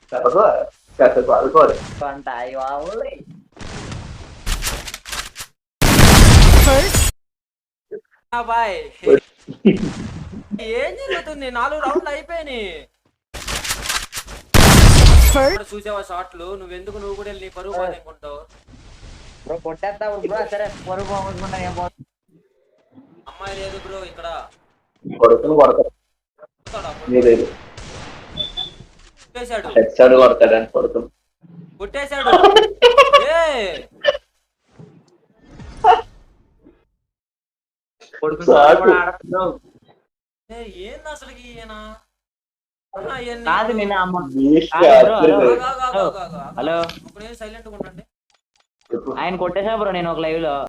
Kata gua. Pantai wawle. Boy ఏం జరుగుతుంది 4 రౌండ్లు అయిపోయినాయి చూసావా షాట్లు నువ్వు కూడా వెళ్ళి పరుగు పోనుకుంటావు బ్రో కొట్టేస్తా బ్రో సరే పరుగు పోగొట్టుకుంటా ఏం పోతుంది అమ్మాయి లేదు బ్రో ఇక్కడ కొడతాడు కొట్టేశాడు కొడతాడని కొడుతుంది కొట్టేశాడు ఏంది అసలు ఈయన కాదు నిన్న అమ్మ హలో సైలెంట్ గా ఉండండి ఆయన కొట్టేసా బ్రో నేను ఒక లైవ్ లో